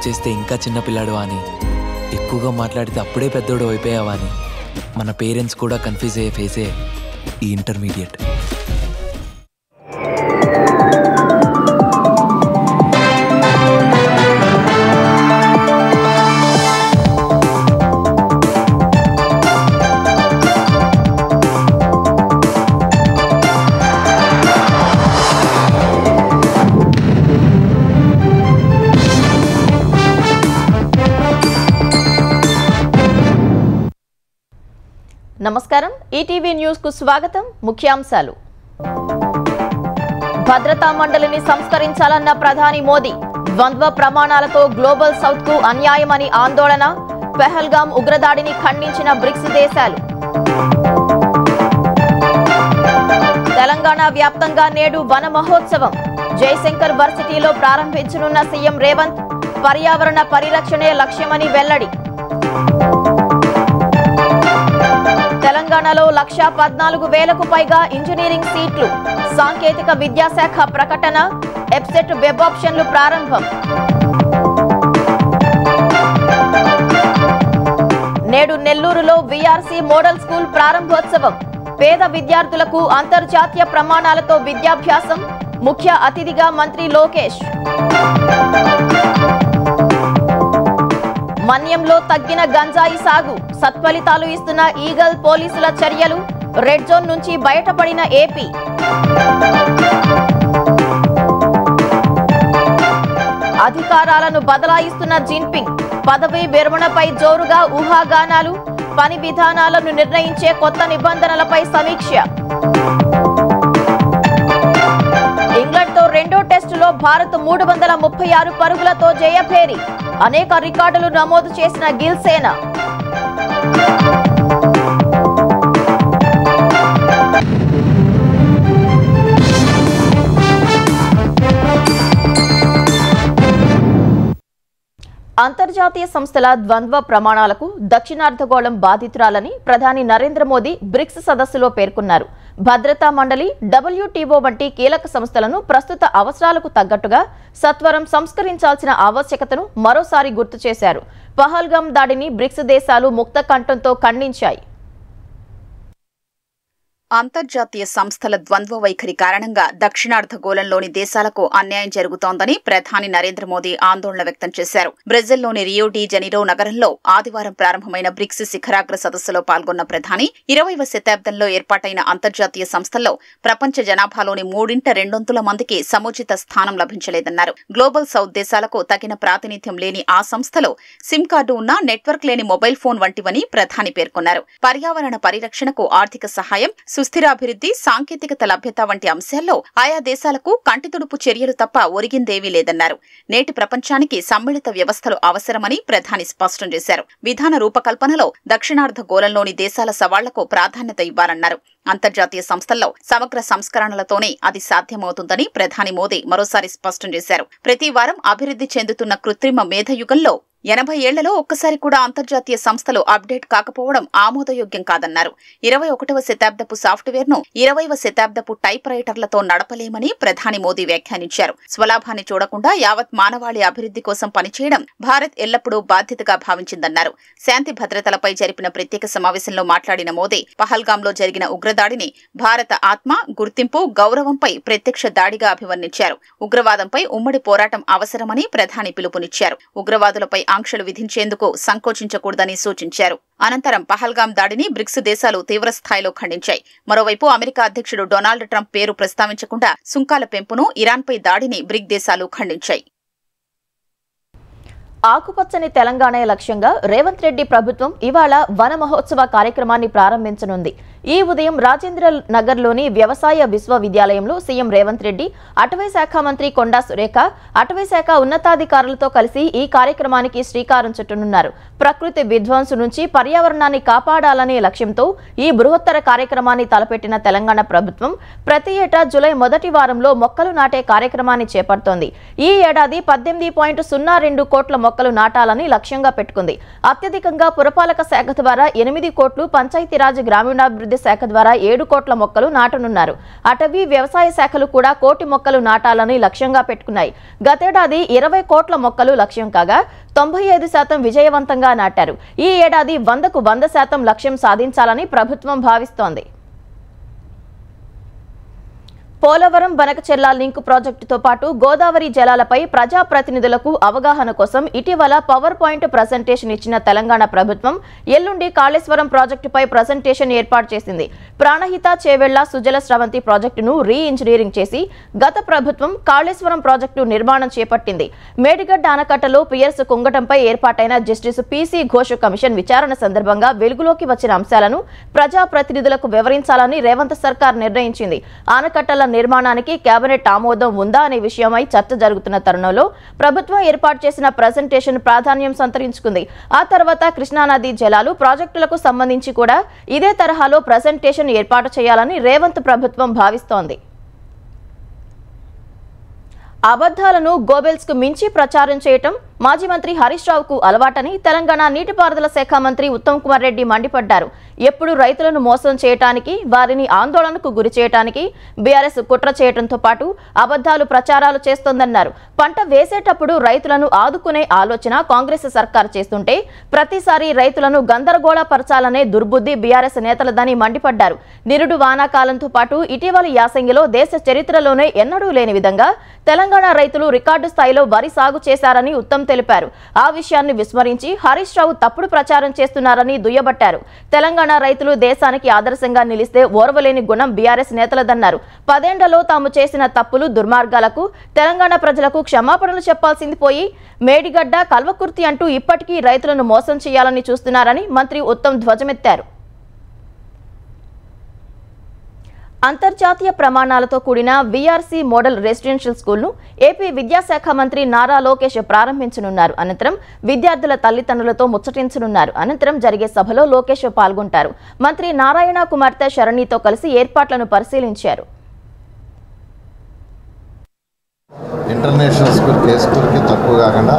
చేస్తే ఇంకా చిన్నపిల్లాడు అని, ఎక్కువగా మాట్లాడితే అప్పుడే పెద్దోడు అయిపోయావా అని మన పేరెంట్స్ కూడా కన్ఫ్యూజ్ అయ్యే ఫేసే ఈ ఇంటర్మీడియట్. నమస్కారం, ఈటీవీ న్యూస్ కు స్వాగతం. ముఖ్యాంశాలు: భద్రతా మండలిని సంస్కరించాలన్న ప్రధాని మోదీ, ద్వంద్వ ప్రమాణాలతో గ్లోబల్ సౌత్ కు అన్యాయమని ఆందోళన, పెహల్గాం ఉగ్రదాడిని ఖండించిన బ్రిక్స్ దేశాలు. తెలంగాణ వ్యాప్తంగా నేడు వన మహోత్సవం, జయశంకర్ వర్సిటీలో ప్రారంభించనున్న సీఎం రేవంత్, పర్యావరణ పరిరక్షణే లక్ష్యమని వెల్లడి. తెలంగాణలో 1,14,000కు పైగా ఇంజనీరింగ్ సీట్లు, సాంకేతిక విద్యాశాఖ ప్రకటన, ఎబ్సెట్ వెబ్ ఆప్షన్లు ప్రారంభం. నేడు నెల్లూరులో వీఆర్సీ మోడల్ స్కూల్ ప్రారంభోత్సవం, పేద విద్యార్థులకు అంతర్జాతీయ ప్రమాణాలతో విద్యాభ్యాసం, ముఖ్య అతిథిగా మంత్రి లోకేష్. మన్యంలో తగ్గిన గంజాయి సాగు, సత్ఫలితాలు ఇస్తున్న ఈగల్ పోలీసుల చర్యలు, రెడ్ జోన్ నుంచి బయటపడిన ఏపీ. అధికారాలను బదలాయిస్తున్న జిన్పింగ్, పదవీ విరమణపై జోరుగా ఊహాగానాలు, పని విధానాలను నిర్ణయించే కొత్త నిబంధనలపై సమీక్ష. ఇంగ్లాండ్తో రెండో టెస్టులో భారత్ 336 పరుగులతో జయభేరి, అనేక రికార్డులు నమోదు చేసిన గిల్ సేన. అంతర్జాతీయ సంస్థల ద్వంద్వ ప్రమాణాలకు దక్షిణార్ధగోళం బాధితురాలని ప్రధాని నరేంద్ర మోదీ బ్రిక్స్ సదస్సులో పేర్కొన్నారు. భద్రతా మండలి, WTO వంటి కీలక సంస్థలను ప్రస్తుత అవసరాలకు తగ్గట్టుగా సత్వరం సంస్కరించాల్సిన ఆవశ్యకతను మరోసారి గుర్తు చేశారు. పహల్గాం దాడిని బ్రిక్స్ దేశాలు ముక్త కంఠంతో ఖండించాయి. అంతర్జాతీయ సంస్థల ద్వంద్వ వైఖరి కారణంగా దక్షిణార్ధగోళంలోని దేశాలకు అన్యాయం జరుగుతోందని ప్రధాని నరేంద్ర మోదీ ఆందోళన వ్యక్తం చేశారు. బ్రెజిల్లోని రియో డి జనీరో నగరంలో ఆదివారం ప్రారంభమైన బ్రిక్స్ శిఖరాగ్ర సదస్సులో పాల్గొన్న ప్రధాని 20వ శతాబ్దంలో ఏర్పాటైన అంతర్జాతీయ సంస్థల్లో ప్రపంచ జనాభాలోని 3/2 మందికి సముచిత స్థానం లభించలేదన్నారు. గ్లోబల్ సౌత్ దేశాలకు తగిన ప్రాతినిధ్యం లేని ఆ సంస్థలో సిమ్ కార్డు ఉన్న నెట్వర్క్ లేని మొబైల్ ఫోన్ వంటివని ప్రధాని పేర్కొన్నారు. పర్యావరణ పరిరక్షణకు ఆర్థిక సహాయం, సుస్థిరాభివృద్ధి, సాంకేతికత లభ్యత వంటి అంశాల్లో ఆయా దేశాలకు కంటితుడుపు చర్యలు తప్ప ఒరిగిందేవీ లేదన్నారు. నేటి ప్రపంచానికి సమ్మిళిత వ్యవస్థలు అవసరమని ప్రధాని స్పష్టం చేశారు. విధాన రూపకల్పనలో దక్షిణార్ధగోళంలోని దేశాల సవాళ్లకు ప్రాధాన్యత ఇవ్వాలన్నారు. అంతర్జాతీయ సంస్థల్లో సమగ్ర సంస్కరణలతోనే అది సాధ్యమవుతుందని ప్రధాని మోదీ మరోసారి స్పష్టం చేశారు. ప్రతి వారం అభివృద్ధి చెందుతున్న కృత్రిమ మేధయుగంలో 80 ఏళ్లలో ఒక్కసారి కూడా అంతర్జాతీయ సంస్థలు అప్డేట్ కాకపోవడం ఆమోదయోగ్యం కాదన్నారు. 21వ శతాబ్దపు సాఫ్ట్వేర్ను 20వ శతాబ్దపు టైప్ రైటర్లతో నడపలేమని ప్రధాని మోదీ వ్యాఖ్యానించారు. స్వలాభాన్ని చూడకుండా యావత్ మానవాళి అభివృద్ధి కోసం పనిచేయడం భారత్ ఎల్లప్పుడూ బాధ్యతగా భావించిందన్నారు. శాంతి భద్రతలపై జరిపిన ప్రత్యేక సమావేశంలో మాట్లాడిన మోదీ, పహల్గాంలో జరిగిన ఉగ్రదాడిని భారత ఆత్మ, గుర్తింపు, గౌరవంపై ప్రత్యక్ష దాడిగా అభివర్ణించారు. ఉగ్రవాదంపై ఉమ్మడి పోరాటం అవసరమని ప్రధాని పిలుపునిచ్చారు. ఉగ్రవాదులపై ఆంక్షలు విధించేందుకు సంకోచించకూడదని సూచించారు. అనంతరం పహల్గాం దాడిని బ్రిక్స్ దేశాలు తీవ్రస్థాయిలో ఖండించాయి. మరోవైపు అమెరికా అధ్యక్షుడు డొనాల్డ్ ట్రంప్ పేరు ప్రస్తావించకుండా సుంకాల పెంపును, ఇరాన్పై దాడిని బ్రిక్ దేశాలు ఖండించాయి. ఆకుపచ్చని తెలంగాణ లక్ష్యంగా రేవంత్ రెడ్డి ప్రభుత్వం ఇవాళ వన మహోత్సవ కార్యక్రమాన్ని ప్రారంభించనుంది. ఈ ఉదయం రాజేంద్ర నగర్లోని వ్యవసాయ విశ్వవిద్యాలయంలో సీఎం రేవంత్ రెడ్డి, అటవీ శాఖ మంత్రి కొండా సురేఖ, అటవీ శాఖ ఉన్నతాధికారులతో కలిసి ఈ కార్యక్రమానికి శ్రీకారం చుట్టనున్నారు. ప్రకృతి విధ్వంసు నుంచి పర్యావరణాన్ని కాపాడాలనే లక్ష్యంతో ఈ బృహత్తర కార్యక్రమాన్ని తలపెట్టిన తెలంగాణ ప్రభుత్వం ప్రతి ఏటా జూలై మొదటి వారంలో మొక్కలు నాటే కార్యక్రమాన్ని చేపడుతోంది. ఈ ఏడాది 18.02 కోట్ల మొక్కలు నాటాలని లక్ష్యంగా పెట్టుకుంది. అత్యధికంగా పురపాలక శాఖ ద్వారా 8 కోట్లు, పంచాయతీరాజ్ గ్రామీణాభివృద్ధి గ్రామీణాభివృద్ధి శాఖ ద్వారా 7 కోట్ల మొక్కలు నాటనున్నారు. అటవీ వ్యవసాయ శాఖలు కూడా 1 కోటి మొక్కలు నాటాలని లక్ష్యంగా పెట్టుకున్నాయి. గతేడాది 20 కోట్ల మొక్కలు లక్ష్యం కాగా 95% విజయవంతంగా నాటారు. ఈ ఏడాది 100కు 100% లక్ష్యం సాధించాలని ప్రభుత్వం భావిస్తోంది. పోలవరం బనకచెర్ల లింక్ ప్రాజెక్టుతో పాటు గోదావరి జలాలపై ప్రజాప్రతినిధులకు అవగాహన కోసం ఇటీవల పవర్ పాయింట్ ప్రజెంటేషన్ ఇచ్చిన తెలంగాణ ప్రభుత్వం ఎల్లుండి కాళేశ్వరం ప్రాజెక్టుపై ప్రజెంటేషన్ ఏర్పాటు చేసింది. ప్రాణహిత చేవెళ్ల సుజల స్రవంతి ప్రాజెక్టును రీ ఇంజనీరింగ్ చేసి గత ప్రభుత్వం కాళేశ్వరం ప్రాజెక్టు నిర్మాణం చేపట్టింది. మేడిగడ్డ ఆనకట్టలో పియర్స్ కుంగటంపై ఏర్పాటైన జస్టిస్ పిసి ఘోష్ కమిషన్ విచారణ సందర్భంగా వెలుగులోకి వచ్చిన అంశాలను ప్రజాప్రతినిధులకు వివరించాలని రేవంత్ సర్కార్ నిర్ణయించింది. ఆనకట్టల నిర్మాణానికి కేబినెట్ ఆమోదం ఉందా అనే విషయమై చర్చ జరుగుతున్న తరుణంలో ప్రభుత్వం ఏర్పాటు చేసిన ప్రజెంటేషన్ ప్రాధాన్యం సంతరించుకుంది. ఆ తర్వాత కృష్ణానది జలాలు ప్రాజెక్టులకు సంబంధించి కూడా ఇదే తరహాలో ప్రజెంటేషన్ ఏర్పాటు చేయాలని రేవంత్ ప్రభుత్వం భావిస్తోంది. అబద్ధాలను గోబెల్స్ కు మించి ప్రచారం చేయటం మాజీ మంత్రి హరీష్ రావుకు అలవాటని తెలంగాణ నీటిపారుదల శాఖ మంత్రి ఉత్తమ్ కుమార్ రెడ్డి మండిపడ్డారు. ఎప్పుడు రైతులను మోసం చేయటానికి, వారిని ఆందోళనకు గురి చేయటానికి బీఆర్ఎస్ కుట్ర చేయడంతో పాటు అబద్ధాలు ప్రచారాలు చేస్తోందన్నారు. పంట వేసేటప్పుడు రైతులను ఆదుకునే ఆలోచన కాంగ్రెస్ సర్కార్ చేస్తుంటే ప్రతిసారి రైతులను గందరగోళపరచాలనే దుర్బుద్ధి బీఆర్ఎస్ నేతలదని మండిపడ్డారు. నిరుడు వానాకాలంతో పాటు ఇటీవలి యాసంగిలో దేశ చరిత్రలోనే ఎన్నడూ లేని విధంగా తెలంగాణ రైతులు రికార్డు స్థాయిలో వరి సాగు చేశారని ఉత్తమ్ తెలిపారు. ఆ విషయాన్ని విస్మరించి హరీష్ రావు తప్పుడు ప్రచారం చేస్తున్నారని దుయ్యబట్టారు. తెలంగాణ రైతులు దేశానికి ఆదర్శంగా నిలిస్తే ఓర్వలేని గుణం బీఆర్ఎస్ నేతలదన్నారు. 10 ఏళ్లలో తాము చేసిన తప్పులు, దుర్మార్గాలకు తెలంగాణ ప్రజలకు క్షమాపణలు చెప్పాల్సింది పోయి మేడిగడ్డ, కల్వకుర్తి అంటూ ఇప్పటికీ రైతులను మోసం చేయాలని చూస్తున్నారని మంత్రి ఉత్తమ్ ధ్వజమెత్తారు. అంతర్జాతీయ ప్రమాణాలతో కూడిన వీఆర్సీ మోడల్ రెసిడెన్షియల్ స్కూల్ను ఏపీ విద్యాశాఖ మంత్రి నారా లోకేష్ ప్రారంభించనున్నారు. అనంతరం విద్యార్థుల తల్లిదండ్రులతో ముచ్చటించనున్నారు. అనంతరం జరిగే సభలో లోకేష్ పాల్గొంటారు. మంత్రి నారాయణ కుమార్తె శరణితో కలిసి ఏర్పాట్లను పరిశీలించారు. ఇంటర్నేషనల్ స్కూల్ ఏ స్కూల్కి తక్కువ కాకుండా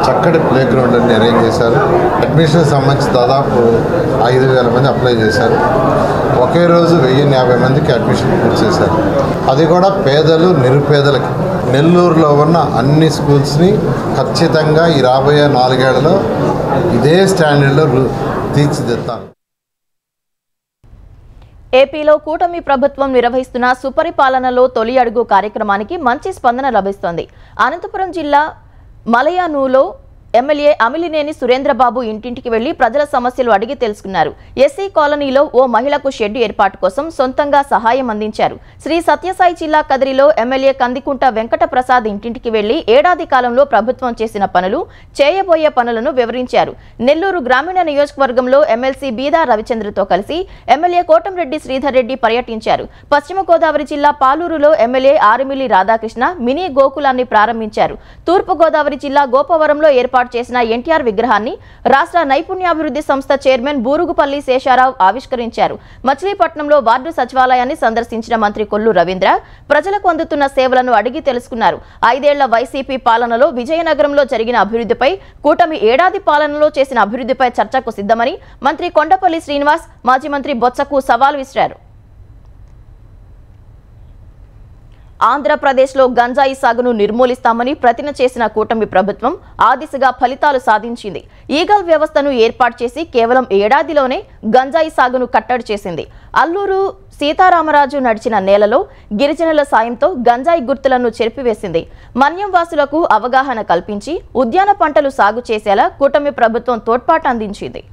చక్కటి ప్లే గ్రౌండ్ అన్ని అరేంజ్ చేశారు. అడ్మిషన్ సంబంధించి దాదాపు 5,000 మంది అప్లై చేశారు. ఒకే రోజు 1,050 మందికి అడ్మిషన్ పూర్తి చేశారు. అది కూడా పేదలు, నిరుపేదలకి. నెల్లూరులో ఉన్న అన్ని స్కూల్స్ని ఖచ్చితంగా ఈ రాబోయే 4 ఏళ్లలో ఇదే స్టాండర్డ్లో తీర్చిదిద్దాలి. ఏపీలో కూటమి ప్రభుత్వం నిర్వహిస్తున్న సుపరిపాలనలో తొలి అడుగు కార్యక్రమానికి మంచి స్పందన లభిస్తోంది. అనంతపురం జిల్లా మలయానూలో ఎమ్మెల్యే అమిలినేని సురేంద్రబాబు ఇంటింటికి వెళ్లి ప్రజల సమస్యలు అడిగి తెలుసుకున్నారు. ఎస్సీ కాలనీలో ఓ మహిళకు షెడ్ ఏర్పాటు కోసం సొంతంగా సహాయం అందించారు. శ్రీ సత్యసాయి జిల్లా కదిరిలో ఎమ్మెల్యే కందికుంట వెంకట ప్రసాద్ ఇంటింటికి వెళ్లి ఏడాది కాలంలో ప్రభుత్వం చేసిన పనులు, చేయబోయే పనులను వివరించారు. నెల్లూరు గ్రామీణ నియోజకవర్గంలో ఎమ్మెల్సీ బీదా రవిచంద్రతో కలిసి ఎమ్మెల్యే కోటంరెడ్డి శ్రీధర్ రెడ్డి పర్యటించారు. పశ్చిమ గోదావరి జిల్లా పాలూరులో ఎమ్మెల్యే ఆరిమిల్లి రాధాకృష్ణ మినీ గోకులాన్ని ప్రారంభించారు. తూర్పు గోదావరి జిల్లా గోపవరంలో ఏర్పాటు చేసిన ఎన్టీఆర్ విగ్రహాన్ని రాష్ట్ర నైపుణ్యాభివృద్ధి సంస్థ చైర్మన్ బూరుగుపల్లి శేషారావు ఆవిష్కరించారు. మచిలీపట్నంలో వార్డు సచివాలయాన్ని సందర్శించిన మంత్రి కొల్లు రవీంద్ర ప్రజలకు అందుతున్న సేవలను అడిగి తెలుసుకున్నారు. 5 ఏళ్ల వైసీపీ పాలనలో విజయనగరంలో జరిగిన అభివృద్ధిపై, కూటమి ఏడాది పాలనలో చేసిన అభివృద్ధిపై చర్చకు సిద్ధమని మంత్రి కొండపల్లి శ్రీనివాస్ మాజీ మంత్రి బొత్సకు సవాల్ విసిరారు. ఆంధ్రప్రదేశ్లో గంజాయి సాగును నిర్మూలిస్తామని ప్రతిజ్ఞ చేసిన కూటమి ప్రభుత్వం ఆ దిశగా ఫలితాలు సాధించింది. ఈగల్ వ్యవస్థను ఏర్పాటు చేసి కేవలం ఏడాదిలోనే గంజాయి సాగును కట్టడి చేసింది. అల్లూరు సీతారామరాజు నడిచిన నేలలో గిరిజనుల సాయంతో గంజాయి గుర్తులను చెరిపివేసింది. మన్యం వాసులకు అవగాహన కల్పించి ఉద్యాన పంటలు సాగు చేసేలా కూటమి ప్రభుత్వం తోడ్పాటు అందించింది.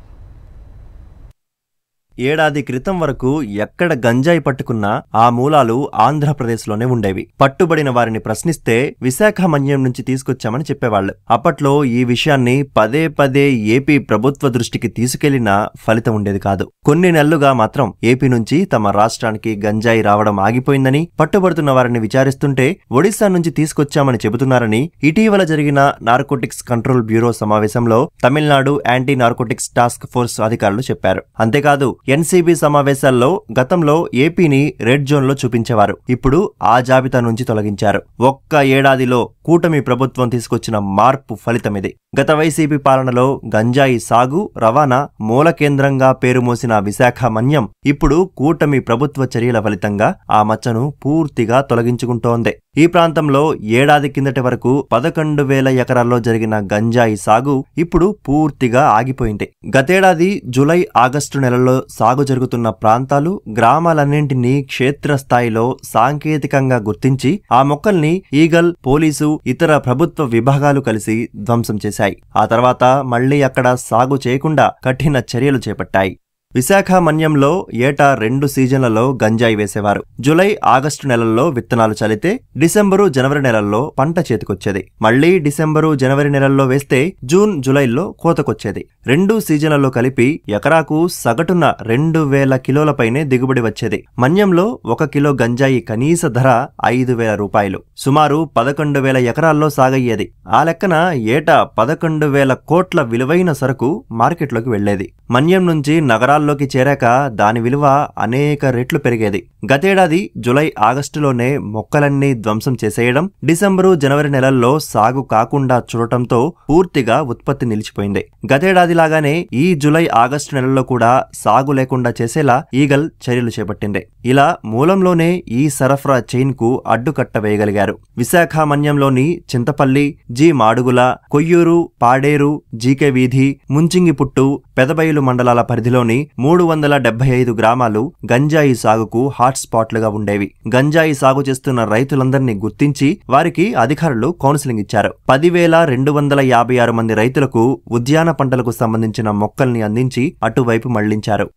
ఏడాది క్రితం వరకు ఎక్కడ గంజాయి పట్టుకున్నా ఆ మూలాలు ఆంధ్రప్రదేశ్లోనే ఉండేవి. పట్టుబడిన వారిని ప్రశ్నిస్తే విశాఖ మన్యం నుంచి తీసుకొచ్చామని చెప్పేవాళ్లు. అప్పట్లో ఈ విషయాన్ని పదే పదే ఏపీ ప్రభుత్వ దృష్టికి తీసుకెళ్లినా ఫలితం ఉండేది కాదు. కొన్ని నెలలుగా మాత్రం ఏపీ నుంచి తమ రాష్ట్రానికి గంజాయి రావడం ఆగిపోయిందని, పట్టుబడుతున్న వారిని విచారిస్తుంటే ఒడిశా నుంచి తీసుకొచ్చామని చెబుతున్నారని ఇటీవల జరిగిన నార్కోటిక్స్ కంట్రోల్ బ్యూరో సమావేశంలో Tamil Nadu anti narcotics task force అధికారులు చెప్పారు. అంతేకాదు ఎన్సీబీ సమావేశాల్లో గతంలో ఏపీని రెడ్ జోన్లో చూపించేవారు. ఇప్పుడు ఆ జాబితా నుంచి తొలగించారు. ఒక్క ఏడాదిలో కూటమి ప్రభుత్వం తీసుకొచ్చిన మార్పు ఫలితమిది. గత వైసీపీ పాలనలో గంజాయి సాగు, రవాణా మూల కేంద్రంగా పేరు మోసిన విశాఖ మన్యం ఇప్పుడు కూటమి ప్రభుత్వ చర్యల ఫలితంగా ఆ మచ్చను పూర్తిగా తొలగించుకుంటోంది. ఈ ప్రాంతంలో ఏడాది కిందటి వరకు 11,000 ఎకరాల్లో జరిగిన గంజాయి సాగు ఇప్పుడు పూర్తిగా ఆగిపోయింది. గతేడాది జూలై, ఆగస్టు నెలల్లో సాగు జరుగుతున్న ప్రాంతాలు, గ్రామాలన్నింటినీ క్షేత్రస్థాయిలో సాంకేతికంగా గుర్తించి ఆ మొక్కల్ని ఈగల్, పోలీసు, ఇతర ప్రభుత్వ విభాగాలు కలిసి ధ్వంసం చేశాయి. ఆ తర్వాత మళ్లీ అక్కడ సాగు చేయకుండా కఠిన చర్యలు చేపట్టాయి. విశాఖ మన్యంలో ఏటా 2 సీజన్లలో గంజాయి వేసేవారు. జూలై, ఆగస్టు నెలల్లో విత్తనాలు చల్లితే డిసెంబరు, జనవరి నెలల్లో పంట చేతికొచ్చేది. మళ్లీ డిసెంబరు, జనవరి నెలల్లో వేస్తే జూన్, జూలైల్లో కోతకొచ్చేది. 2 సీజన్లలో కలిపి ఎకరాకు సగటున 2,000 కిలోలపైనే దిగుబడి వచ్చేది. మన్యంలో 1 కిలో గంజాయి కనీస ధర 5,000 రూపాయలు. సుమారు 11,000 ఎకరాల్లో సాగయ్యేది. ఆ లెక్కన ఏటా 11,000 కోట్ల విలువైన సరుకు మార్కెట్లోకి వెళ్లేది. మన్యం నుంచి నగరాల్లోకి చేరాక దాని విలువ అనేక రెట్లు పెరిగేది. గతేడాది జూలై, ఆగస్టులోనే మొక్కలన్నీ ధ్వంసం చేసేయడం, డిసెంబరు, జనవరి నెలల్లో సాగు కాకుండా చూడటంతో పూర్తిగా ఉత్పత్తి నిలిచిపోయింది. గతేడాదిలాగానే ఈ జూలై, ఆగస్టు నెలల్లో కూడా సాగు లేకుండా చేసేలా ఈగల్ చర్యలు చేపట్టింది. ఇలా మూలంలోనే ఈ సరఫరా చైన్ కు అడ్డుకట్ట వేయగలిగారు. విశాఖ మన్యంలోని చింతపల్లి, జి మాడుగుల, కొయ్యూరు, పాడేరు, జీకే వీధి, ముంచింగిపుట్టు, పెదబయలు మండలాల పరిధిలోని 375 గ్రామాలు గంజాయి సాగుకు హాట్ స్పాట్లుగా ఉండేవి. గంజాయి సాగు చేస్తున్న రైతులందరినీ గుర్తించి వారికి అధికారులు కౌన్సిలింగ్ ఇచ్చారు. 10,256 మంది రైతులకు ఉద్యాన పంటలకు సంబంధించిన మొక్కల్ని అందించి అటువైపు మళ్లించారు.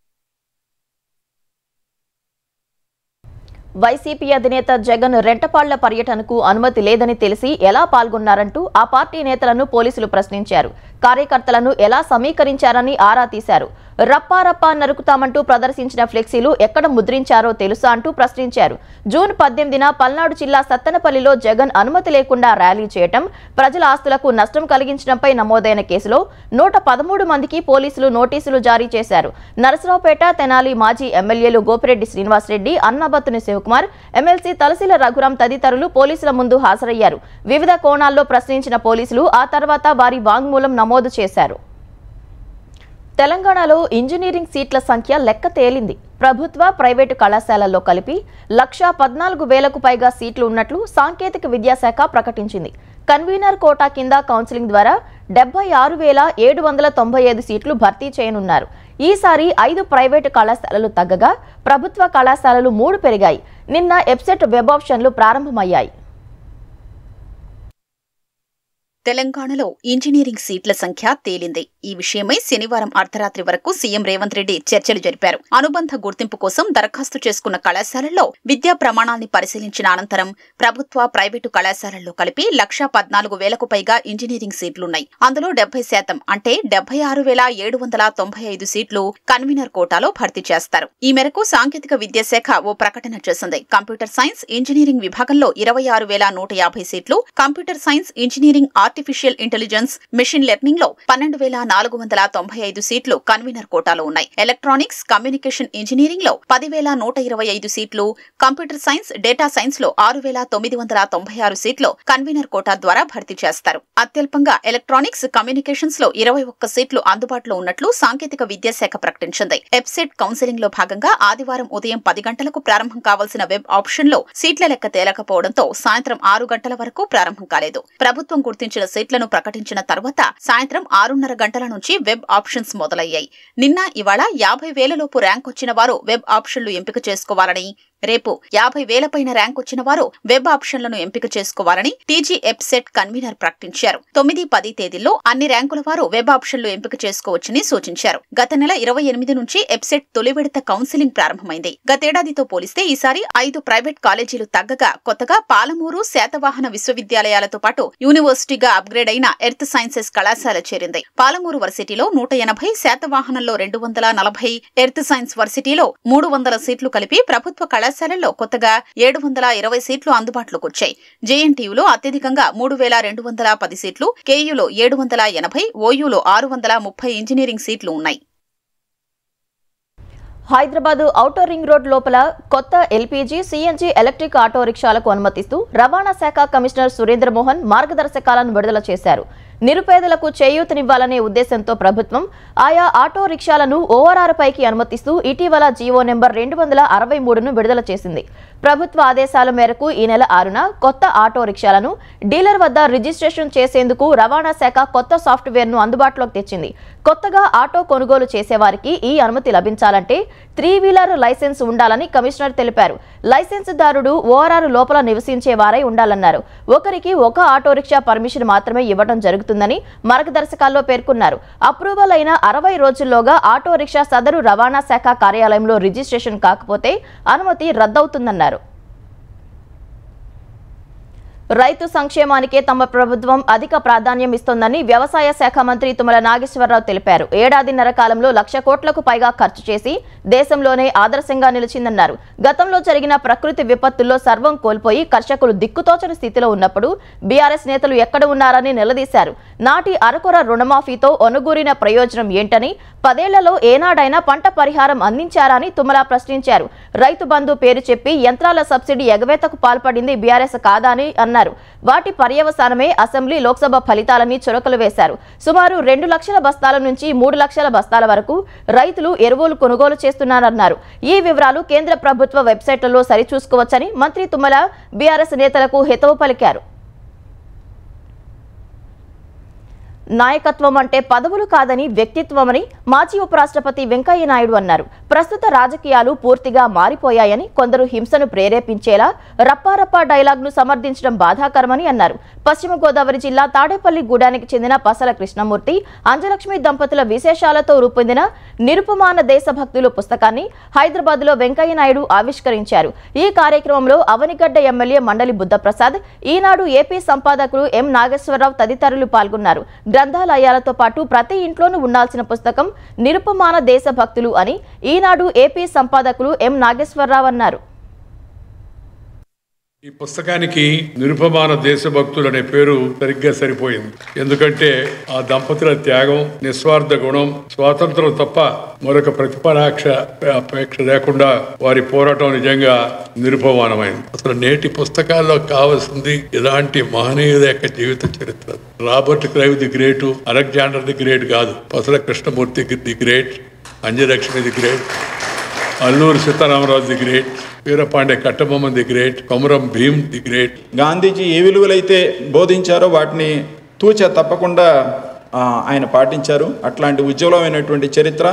వైసీపీ అధినేత జగన్ రెంటపాళ్ల పర్యటనకు అనుమతి లేదని తెలిసి ఎలా పాల్గొన్నారంటూ ఆ పార్టీ నేతలను పోలీసులు ప్రశ్నించారు. కార్యకర్తలను ఎలా సమీకరించారని ఆరా తీశారు. రప్పారప్పా నరుకుతామంటూ ప్రదర్శించిన ఫ్లెక్సీలు ఎక్కడ ముద్రించారో తెలుసా అంటూ ప్రశ్నించారు. జూన్ 18న పల్నాడు జిల్లా సత్తెనపల్లిలో జగన్ అనుమతి లేకుండా ర్యాలీ చేయటం, ప్రజల ఆస్తులకు నష్టం కలిగించడంపై నమోదైన కేసులో 113 మందికి పోలీసులు నోటీసులు జారీ చేశారు. నరసరావుపేట, తెనాలి మాజీ ఎమ్మెల్యేలు గోపిరెడ్డి శ్రీనివాసరెడ్డి, అన్నాబత్తుని శివకుమార్, ఎమ్మెల్సీ తలసిల రఘురాం తదితరులు పోలీసుల ముందు హాజరయ్యారు. వివిధ కోణాల్లో ప్రశ్నించిన పోలీసులు ఆ తర్వాత వారి వాంగ్మూలం నమోదు చేశారు. తెలంగాణలో ఇంజనీరింగ్ సీట్ల సంఖ్య లెక్క తేలింది. ప్రభుత్వ, ప్రైవేటు కళాశాలల్లో కలిపి 114,000కు పైగా సీట్లు ఉన్నట్లు సాంకేతిక విద్యాశాఖ ప్రకటించింది. కన్వీనర్ కోటా కింద కౌన్సిలింగ్ ద్వారా 76,795 సీట్లు భర్తీ చేయనున్నారు. ఈసారి 5 ప్రైవేటు కళాశాలలు తగ్గగా ప్రభుత్వ కళాశాలలు 3 పెరిగాయి. నిన్న వెబ్సైట్ వెబ్ ఆప్షన్లు ప్రారంభమయ్యాయి. తెలంగాణలో ఇంజనీరింగ్ సీట్ల సంఖ్య తేలింది. ఈ విషయమై శనివారం అర్ధరాత్రి వరకు సీఎం రేవంత్ రెడ్డి చర్చలు జరిపారు. అనుబంధ గుర్తింపు కోసం దరఖాస్తు చేసుకున్న కళాశాలల్లో విద్యా ప్రమాణాల్ని పరిశీలించిన అనంతరం ప్రభుత్వ, ప్రైవేటు కళాశాలల్లో కలిపి 114,000కు పైగా ఇంజనీరింగ్ సీట్లున్నాయి. అందులో 70% అంటే 76,795 సీట్లు కన్వీనర్ కోటాలో భర్తీ చేస్తారు. ఈ మేరకు సాంకేతిక విద్యాశాఖ ఓ ప్రకటన చేసింది. కంప్యూటర్ సైన్స్, ఇంజనీరింగ్ విభాగంలో 26,150 సీట్లు, computer science, engineering, artificial intelligence, machine learning లో 12,495 సీట్లు కన్వీనర్ కోటాలో ఉన్నాయి. ఎలక్ట్రానిక్స్, కమ్యూనికేషన్ ఇంజనీరింగ్ లో 10,125 సీట్లు, కంప్యూటర్ సైన్స్, డేటా సైన్స్ లో 6,996 సీట్లు కన్వీనర్ కోటా ద్వారా భర్తీ చేస్తారు. అత్యల్పంగా ఎలక్ట్రానిక్స్, కమ్యూనికేషన్స్ లో 21 సీట్లు అందుబాటులో ఉన్నట్లు సాంకేతిక విద్యాశాఖ ప్రకటించింది. వెబ్సైట్ కౌన్సిలింగ్ లో భాగంగా ఆదివారం ఉదయం 10 గంటలకు ప్రారంభం కావాల్సిన వెబ్ ఆప్షన్ లో సీట్ల లెక్క తేలకపోవడంతో సాయంత్రం 6 గంటల వరకు ప్రారంభం కాలేదు. ప్రభుత్వం గుర్తించిన సీట్లను ప్రకటించిన తర్వాత సాయంత్రం 6:30 గంటల నుంచి వెబ్ ఆప్షన్స్ మొదలయ్యాయి. నిన్న, ఇవాళ 50,000 లోపు ర్యాంక్ వచ్చిన వారు వెబ్ ఆప్షన్లు ఎంపిక చేసుకోవాలని, రేపు 50,000 పైన ర్యాంక్ వచ్చిన వారు వెబ్ ఆప్షన్లను ఎంపిక చేసుకోవాలని టీజీ వెబ్సైట్ కన్వీనర్ ప్రకటించారు. 9-10 తేదీల్లో అన్ని ర్యాంకుల వారు వెబ్ ఆప్షన్లు ఎంపిక చేసుకోవచ్చని సూచించారు. గత నెల 28 నుంచి వెబ్సైట్ తొలి విడత కౌన్సిలింగ్ ప్రారంభమైంది. గతేడాదితో పోలిస్తే ఈసారి 5 ప్రైవేట్ కాలేజీలు తగ్గగా కొత్తగా పాలమూరు, శాతవాహన విశ్వవిద్యాలయాలతో పాటు యూనివర్సిటీగా అప్గ్రేడ్ అయిన ఎర్త్ సైన్సెస్ కళాశాల చేరింది. పాలమూరు వర్సిటీలో 180, శాతవాహనంలో 240, ఎర్త్ సైన్స్ వర్సిటీలో 300 సీట్లు కలిపి ప్రభుత్వ కళాశాలల్లో కొత్తగా 720 సీట్లు అందుబాటులోకి వచ్చాయి. జేఎన్టీయూలో అత్యధికంగా 3,210 సీట్లు, కేయూలో 780, ఓయూలో 630 ఇంజనీరింగ్ సీట్లు ఉన్నాయి. హైదరాబాద్ ఔటర్ రింగ్ రోడ్ లోపల కొత్త ఎల్పీజీ, సీఎన్జీ ఎలక్ట్రిక్ ఆటో రిక్షాలకు అనుమతిస్తూ రవాణా శాఖ కమిషనర్ సురేంద్ర మోహన్ మార్గదర్శకాలను విడుదల చేశారు. నిరుపేదలకు చేయూతనివ్వాలనే ఉద్దేశంతో ప్రభుత్వం ఆయా ఆటో రిక్షాలను ఓఆర్ఆర్ పైకి అనుమతిస్తూ ఇటీవల జీవో నెంబర్ 263ను విడుదల చేసింది. ప్రభుత్వ ఆదేశాల మేరకు ఈ నెల 6న కొత్త ఆటో రిక్షాలను డీలర్ వద్ద రిజిస్ట్రేషన్ చేసేందుకు రవాణా శాఖ కొత్త సాఫ్ట్వేర్ను అందుబాటులోకి తెచ్చింది. కొత్తగా ఆటో కొనుగోలు చేసేవారికి ఈ అనుమతి లభించాలంటే 3-వీలర్ లైసెన్స్ ఉండాలని కమిషనర్ తెలిపారు. లైసెన్సుదారుడు ఓఆర్ఆర్ లోపల నివసించే వారై ఉండాలన్నారు. ఒకరికి ఒక ఆటో రిక్షా పర్మిషన్ మాత్రమే ఇవ్వడం జరుగుతుందని మార్గదర్శకాల్లో పేర్కొన్నారు. అప్రూవల్ అయిన 60 రోజుల్లోగా ఆటో రిక్షా సదరు రవాణా శాఖ కార్యాలయంలో రిజిస్ట్రేషన్ కాకపోతే అనుమతి రద్దవుతుందన్నారు. రైతు సంక్షేమానికే తమ ప్రభుత్వం అధిక ప్రాధాన్యం ఇస్తోందని వ్యవసాయ శాఖ మంత్రి తుమ్మల నాగేశ్వరరావు తెలిపారు. ఏడాదిన్నర కాలంలో 1,00,000 కోట్లకు పైగా ఖర్చు చేసి దేశంలోనే ఆదర్శంగా నిలిచిందన్నారు. గతంలో జరిగిన ప్రకృతి విపత్తుల్లో సర్వం కోల్పోయి కర్షకులు దిక్కుతోచని స్థితిలో ఉన్నప్పుడు బీఆర్ఎస్ నేతలు ఎక్కడ ఉన్నారని నిలదీశారు. నాటి అరకొర రుణమాఫీతో ఒనుగూరిన ప్రయోజనం ఏంటని, 10 ఏళ్లలో ఏనాడైనా పంట పరిహారం అందించారని తుమ్మల ప్రశ్నించారు. రైతు బంధు పేరు చెప్పి యంత్రాల సబ్సిడీ ఎగవేతకు పాల్పడింది బీఆర్ఎస్ కాదా అని అన్నారు. వాటి పర్యవసానమే అసెంబ్లీ, లోక్సభ ఫలితాలని చురకలు వేశారు. సుమారు 2 లక్షల బస్తాల నుంచి 3 లక్షల బస్తాల వరకు రైతులు ఎరువులు కొనుగోలు చేస్తున్నారన్నారు. ఈ వివరాలు కేంద్ర ప్రభుత్వ వెబ్సైట్లలో సరిచూసుకోవచ్చని మంత్రి తుమ్మల బీఆర్ఎస్ నేతలకు హితవు పలికారు. నాయకత్వం అంటే పదవులు కాదని వ్యక్తిత్వమని మాజీ ఉపరాష్ట్రపతి వెంకయ్య నాయుడు అన్నారు. ప్రస్తుత రాజకీయాలు పూర్తిగా మారిపోయాయని, కొందరు హింసను ప్రేరేపించేలా రప్పారప్పా డైలాగ్ను సమర్థించడం బాధాకరమని అన్నారు. పశ్చిమ గోదావరి జిల్లా తాడేపల్లి గూడానికి చెందిన పసల కృష్ణమూర్తి, అంజలక్ష్మి దంపతుల విశేషాలతో రూపొందిన నిరుపమాన దేశభక్తులు పుస్తకాన్ని హైదరాబాద్లో వెంకయ్య నాయుడు ఆవిష్కరించారు. ఈ కార్యక్రమంలో అవనిగడ్డ ఎమ్మెల్యే మండలి బుద్ధప్రసాద్, ఈనాడు ఏపీ సంపాదకులు ఎం నాగేశ్వరరావు తదితరులు పాల్గొన్నారు. గ్రంథాలయాలతో పాటు ప్రతి ఇంట్లోనూ ఉండాల్సిన పుస్తకం నిరుపమాన దేశభక్తులు అని ఈనాడు ఏపీ సంపాదకులు ఎం నాగేశ్వరరావు అన్నారు. ఈ పుస్తకానికి నిరుపమాన దేశభక్తులు అనే పేరు సరిగ్గా సరిపోయింది. ఎందుకంటే ఆ దంపతుల త్యాగం, నిస్వార్థ గుణం, స్వాతంత్రం తప్ప మరొక అపేక్ష లేకుండా వారి పోరాటం నిజంగా నిరుపమానమైంది. అసలు నేటి పుస్తకాల్లో కావాల్సింది ఇలాంటి మహనీయుల యొక్క జీవిత చరిత్ర. Robert Clive the great, Alexander the great కాదు, Pasala Krishnamurthy the great, Anjalakshmi the great, Alluri Sitaramaraju the great, Veerapandya Kattabomma the great, Komaram Bheem the great. Gandhiji ఏ విలువలైతే బోధించారో వాటిని తూచా తప్పకుండా ఆయన పాటించారు. అట్లాంటి ఉజ్వలమైనటువంటి చరిత్ర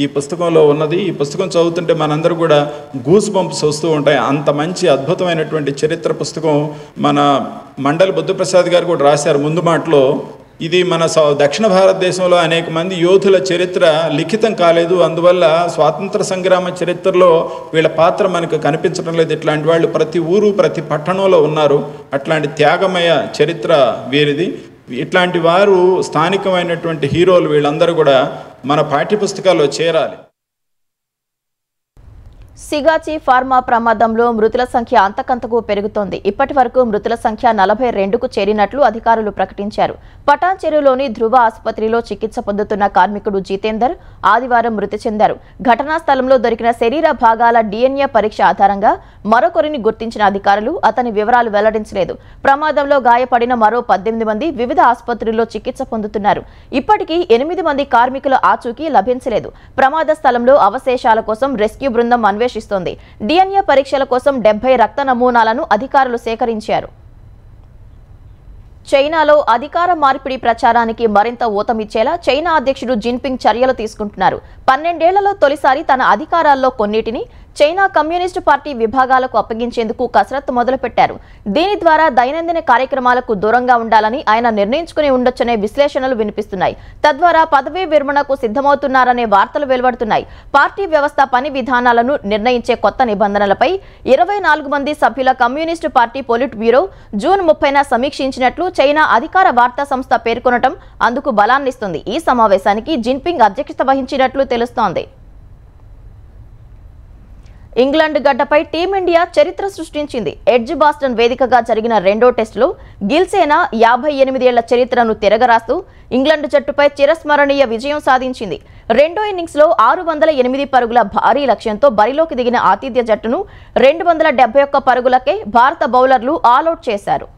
ఈ పుస్తకంలో ఉన్నది. ఈ పుస్తకం చదువుతుంటే మనందరూ కూడా గూస్ బంప్స్ వస్తూ ఉంటాయి. అంత మంచి అద్భుతమైనటువంటి చరిత్ర పుస్తకం మన మండలి బుద్ధప్రసాద్ గారు కూడా రాశారు ముందు మాటలో. ఇది మన దక్షిణ భారతదేశంలో అనేక మంది యోధుల చరిత్ర లిఖితం కాలేదు. అందువల్ల స్వాతంత్ర సంగ్రామ చరిత్రలో వీళ్ళ పాత్ర మనకు కనిపించడం లేదు. ఇట్లాంటి వాళ్ళు ప్రతి ఊరు, ప్రతి పట్టణంలో ఉన్నారు. అట్లాంటి త్యాగమయ చరిత్ర వీరిది. ఇట్లాంటి వారు స్థానికమైనటువంటి హీరోలు వీళ్ళందరూ కూడా మన పాఠ్యపుస్తకాల్లో చేరాలి. సిగాచి ఫార్మా ప్రమాదంలో మృతుల సంఖ్య అంతకంతకు పెరుగుతోంది. ఇప్పటి వరకు మృతుల సంఖ్య 42కు చేరినట్లు అధికారులు ప్రకటించారు. పటాన్ చెరువులోని ధృవ ఆసుపత్రిలో చికిత్స పొందుతున్న కార్మికుడు జితేందర్ ఆదివారం మృతి చెందారు. ఘటనా స్థలంలో దొరికిన శరీర భాగాల DNA పరీక్ష ఆధారంగా మరొకరిని గుర్తించిన అధికారులు అతని వివరాలు వెల్లడించలేదు. ప్రమాదంలో గాయపడిన మరో 18 మంది వివిధ ఆసుపత్రుల్లో చికిత్స పొందుతున్నారు. ఇప్పటికీ 8 మంది కార్మికుల ఆచూకీ లభించలేదు. ప్రమాద స్థలంలో అవశేషాల కోసం రెస్క్యూ బృందం అన్వేషిస్తోంది. DNA పరీక్షల కోసం 70 రక్త నమూనాలను అధికారులు సేకరించారు. చైనాలో అధికార మార్పిడి ప్రచారానికి మరింత ఊతమిచ్చేలా చైనా అధ్యక్షుడు జిన్పింగ్ చర్యలు తీసుకుంటున్నారు. 12 ఏళ్లలో తొలిసారి తన అధికారాల్లో కొన్నిటిని చైనా కమ్యూనిస్టు పార్టీ విభాగాలకు అప్పగించేందుకు కసరత్తు మొదలుపెట్టారు. దీని ద్వారా దైనందిన కార్యక్రమాలకు దూరంగా ఉండాలని ఆయన నిర్ణయించుకుని ఉండొచ్చనే విశ్లేషణలు వినిపిస్తున్నాయి. తద్వారా పదవీ విరమణకు సిద్ధమవుతున్నారనే వార్తలు వెలువడుతున్నాయి. పార్టీ వ్యవస్థ పని విధానాలను నిర్ణయించే కొత్త నిబంధనలపై 24 మంది సభ్యుల communist party politburo June 30న సమీక్షించినట్లు చైనా అధికార వార్తా సంస్థ పేర్కొనడం అందుకు బలాన్నిస్తుంది. ఈ సమావేశానికి జిన్పింగ్ అధ్యక్షత వహించినట్లు తెలుస్తోంది. ఇంగ్లాండ్ గడ్డపై టీమిండియా చరిత్ర సృష్టించింది. ఎడ్జ్ బాస్టన్ వేదికగా జరిగిన రెండో టెస్టులో గిల్సేన 58 ఏళ్ల చరిత్రను తిరగరాస్తూ ఇంగ్లాండ్ జట్టుపై చిరస్మరణీయ విజయం సాధించింది. రెండో ఇన్నింగ్స్లో 608 పరుగుల భారీ లక్ష్యంతో బరిలోకి దిగిన ఆతిథ్య జట్టును 271 పరుగులకే భారత బౌలర్లు ఆలౌట్ చేశారు.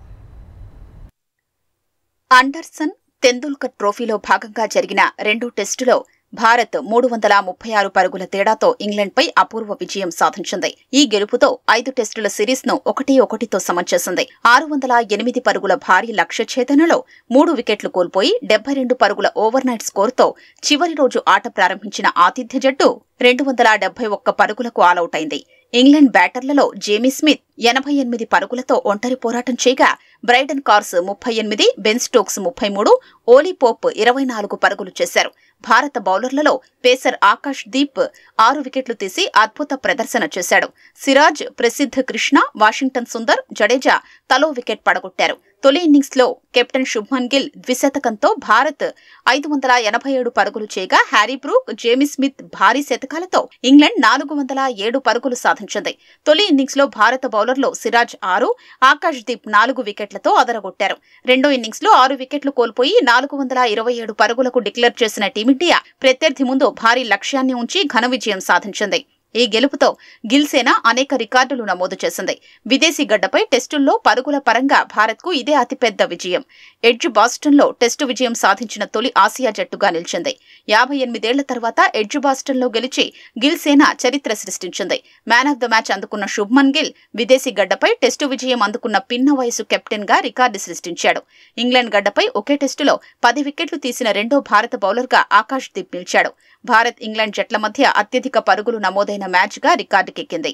అండర్సన్ తెందుల్కర్ ట్రోఫీలో భాగంగా జరిగిన 2 టెస్టులో భారత్ 336 పరుగుల తేడాతో ఇంగ్లాండ్పై అపూర్వ విజయం సాధించింది. ఈ గెలుపుతో 5 టెస్టుల సిరీస్ను 1-1తో సమం చేసింది. 608 పరుగుల భారీ లక్ష్య ఛేదనలో 3 వికెట్లు కోల్పోయి 72 పరుగుల ఓవర్నైట్ స్కోరుతో చివరి రోజు ఆట ప్రారంభించిన ఆతిథ్య జట్టు 271 పరుగులకు ఆలౌట్ అయింది. ఇంగ్లాండ్ బ్యాటర్లలో జేమీ స్మిత్ 88 పరుగులతో ఒంటరి పోరాటం చేయగా Brydon Carse 38, Ben Stokes 33, Ollie Pope 24 పరుగులు చేశారు. భారత బౌలర్లలో పేసర్ ఆకాష్ దీప్ 6 వికెట్లు తీసి అద్భుత ప్రదర్శన చేశాడు. సిరాజ్, ప్రసిద్ధ్ కృష్ణ, వాషింగ్టన్ సుందర్, జడేజా తలో వికెట్ పడగొట్టారు. తొలి ఇన్నింగ్స్లో కెప్టెన్ శుభ్మన్ గిల్ ద్విశతకంతో భారత్ 587 పరుగులు చేయగా హ్యారీ బ్రూక్, జేమీ స్మిత్ భారీ శతకాలతో ఇంగ్లాండ్ 407 పరుగులు సాధించింది. తొలి ఇన్నింగ్స్లో భారత బౌలర్లు సిరాజ్ 6, ఆకాష్ దీప్ 4 వికెట్లతో అదరగొట్టారు. రెండో ఇన్నింగ్స్లో 6 వికెట్లు కోల్పోయి 427 పరుగులకు డిక్లేర్ చేసిన టీమిండియా ప్రత్యర్థి ముందు భారీ లక్ష్యాన్ని ఉంచి ఘన విజయం సాధించింది. ఈ గెలుపుతో గిల్సేన అనేక రికార్డులు నమోదు చేసింది. విదేశీ గడ్డపై టెస్టుల్లో పరుగుల పరంగా భారత్కు ఇదే అతిపెద్ద విజయం. ఎడ్జ్ బాస్టన్లో టెస్టు విజయం సాధించిన తొలి ఆసియా జట్టుగా నిలిచింది. 58 ఏళ్ల తర్వాత ఎడ్జ్ బాస్టన్లో గెలిచి గిల్సేన చరిత్ర సృష్టించింది. మ్యాన్ ఆఫ్ ద మ్యాచ్ అందుకున్న శుభ్మన్ గిల్ విదేశీ గడ్డపై టెస్టు విజయం అందుకున్న పిన్న వయసు కెప్టెన్ గా రికార్డు సృష్టించాడు. ఇంగ్లాండ్ గడ్డపై ఒకే టెస్టులో 10 వికెట్లు తీసిన రెండో భారత బౌలర్గా ఆకాష్ దీప్ నిలిచాడు. భారత్ ఇంగ్లాండ్ జట్ల మధ్య అత్యధిక పరుగులు నమోదైన మ్యాచ్గా రికార్డుకెక్కింది.